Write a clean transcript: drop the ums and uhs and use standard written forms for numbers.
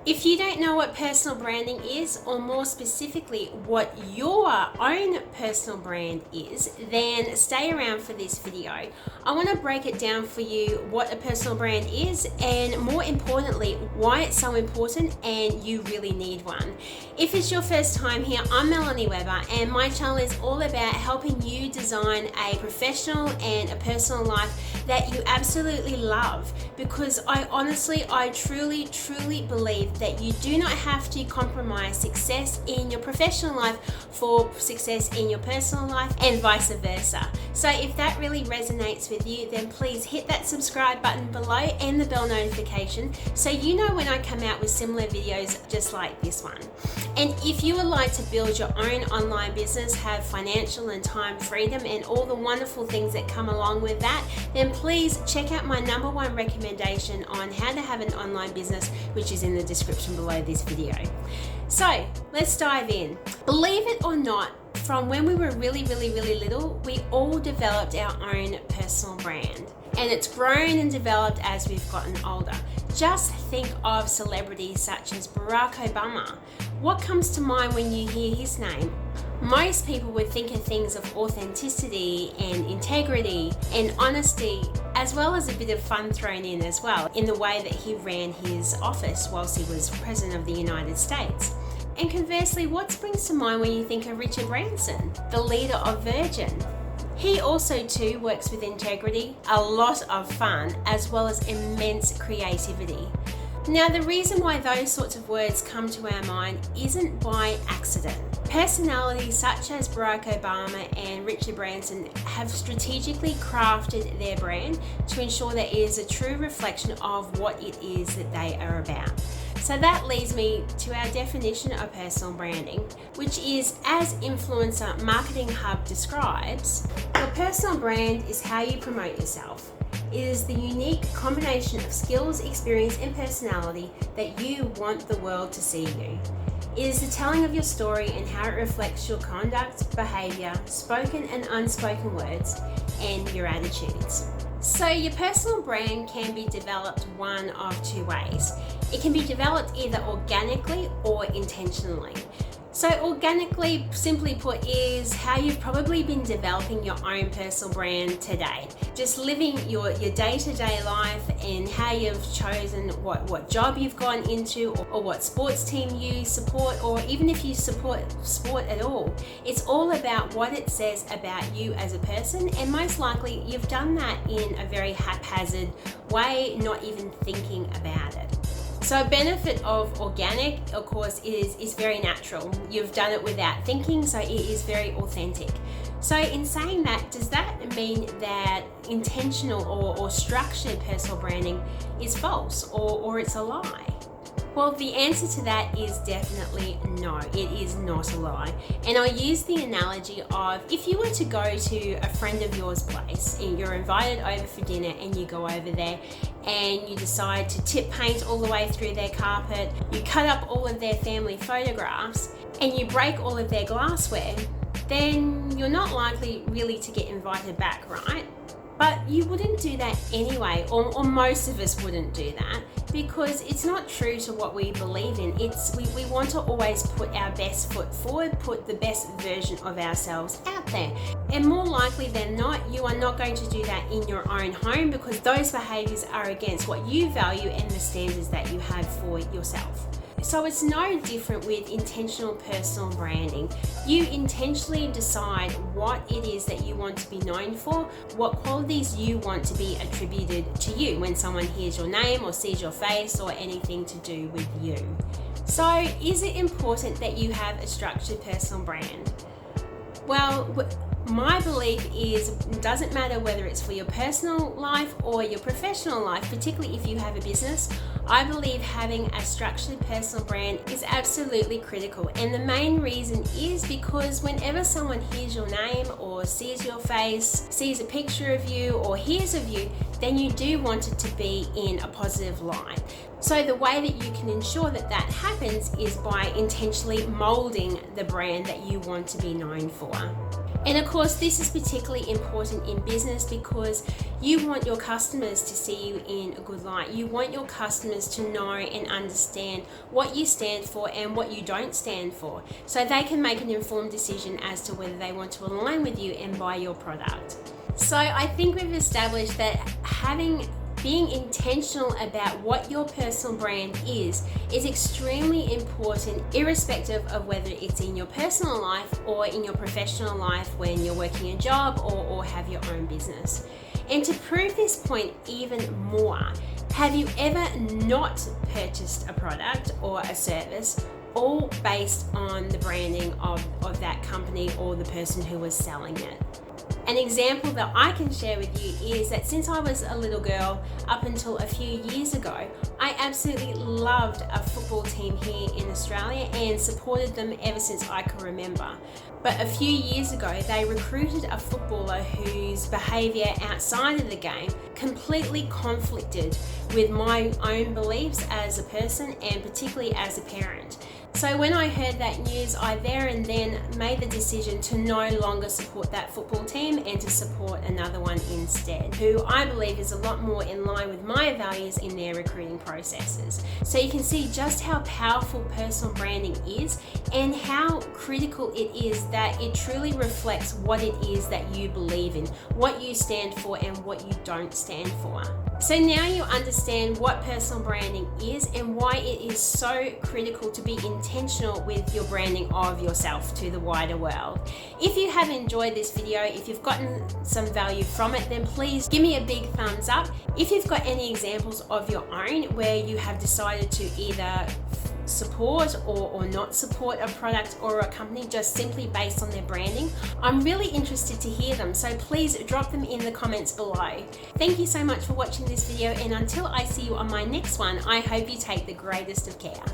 If you don't know what personal branding is, or more specifically, what your own personal brand is, then stay around for this video. I want to break it down for you what a personal brand is, and more importantly, why it's so important and you really need one. If it's your first time here, I'm Melanie Weber, and my channel is all about helping you design a professional and a personal life that you absolutely love, because I truly believe that you do not have to compromise success in your professional life for success in your personal life, and vice versa. So if that really resonates with you, then please hit that subscribe button below and the bell notification so you know when I come out with similar videos just like this one. And if you would like to build your own online business, have financial and time freedom and all the wonderful things that come along with that, then please check out my #1 recommendation on how to have an online business, which is in the description below this video. So let's dive in. Believe it or not, from when we were really little, we all developed our own personal brand. And it's grown and developed as we've gotten older. Just think of celebrities such as Barack Obama. What comes to mind when you hear his name? Most people would think of things of authenticity and integrity and honesty, as well as a bit of fun thrown in as well, in the way that he ran his office whilst he was President of the United States. And conversely, what springs to mind when you think of Richard Branson, the leader of Virgin? He also too works with integrity, a lot of fun, as well as immense creativity. Now, the reason why those sorts of words come to our mind isn't by accident. Personalities such as Barack Obama and Richard Branson have strategically crafted their brand to ensure that it is a true reflection of what it is that they are about. So that leads me to our definition of personal branding, which is, as Influencer Marketing Hub describes, your personal brand is how you promote yourself. It is the unique combination of skills, experience, and personality that you want the world to see you. It is the telling of your story and how it reflects your conduct, behavior, spoken and unspoken words, and your attitudes. So your personal brand can be developed one of two ways. It can be developed either organically or intentionally. So organically, simply put, is how you've probably been developing your own personal brand today. Just living your day-to-day life and how you've chosen what job you've gone into, or what sports team you support, or even if you support sport at all. It's all about what it says about you as a person, and most likely you've done that in a very haphazard way, not even thinking about it. So a benefit of organic, of course, is very natural. You've done it without thinking, so it is very authentic. So in saying that, does that mean that intentional or structured personal branding is false, or it's a lie? Well, the answer to that is definitely no, it is not a lie. And I'll use the analogy of, if you were to go to a friend of yours' place and you're invited over for dinner, and you go over there and you decide to tip paint all the way through their carpet, you cut up all of their family photographs, and you break all of their glassware, then you're not likely really to get invited back, right? But you wouldn't do that anyway, or most of us wouldn't do that, because it's not true to what we believe in. We want to always put our best foot forward, put the best version of ourselves out there. And more likely than not, you are not going to do that in your own home, because those behaviors are against what you value and the standards that you have for yourself. So it's no different with intentional personal branding. You intentionally decide what it is that you want to be known for, what qualities you want to be attributed to you when someone hears your name or sees your face or anything to do with you. So is it important that you have a structured personal brand? Well, my belief is it doesn't matter whether it's for your personal life or your professional life, particularly if you have a business. I believe having a structured personal brand is absolutely critical. And the main reason is because whenever someone hears your name or sees your face, sees a picture of you or hears of you, then you do want it to be in a positive light. So the way that you can ensure that that happens is by intentionally molding the brand that you want to be known for. And of course, this is particularly important in business because you want your customers to see you in a good light. You want your customers to know and understand what you stand for and what you don't stand for, so they can make an informed decision as to whether they want to align with you and buy your product. So I think we've established that being intentional about what your personal brand is extremely important, irrespective of whether it's in your personal life or in your professional life when you're working a job or have your own business. And to prove this point even more, have you ever not purchased a product or a service all based on the branding of that company or the person who was selling it? An example that I can share with you is that since I was a little girl up until a few years ago, I absolutely loved a football team here in Australia and supported them ever since I can remember. But a few years ago, they recruited a footballer whose behaviour outside of the game completely conflicted with my own beliefs as a person and particularly as a parent. So when I heard that news, I there and then made the decision to no longer support that football team and to support another one instead, who I believe is a lot more in line with my values in their recruiting processes. So you can see just how powerful personal branding is and how critical it is that it truly reflects what it is that you believe in, what you stand for and what you don't stand for. So now you understand what personal branding is and why it is so critical to be intentional with your branding of yourself to the wider world. If you have enjoyed this video, if you've gotten some value from it, then please give me a big thumbs up. If you've got any examples of your own where you have decided to either support or not support a product or a company just simply based on their branding, I'm really interested to hear them, so please drop them in the comments below. Thank you so much for watching this video, and until I see you on my next one, I hope you take the greatest of care.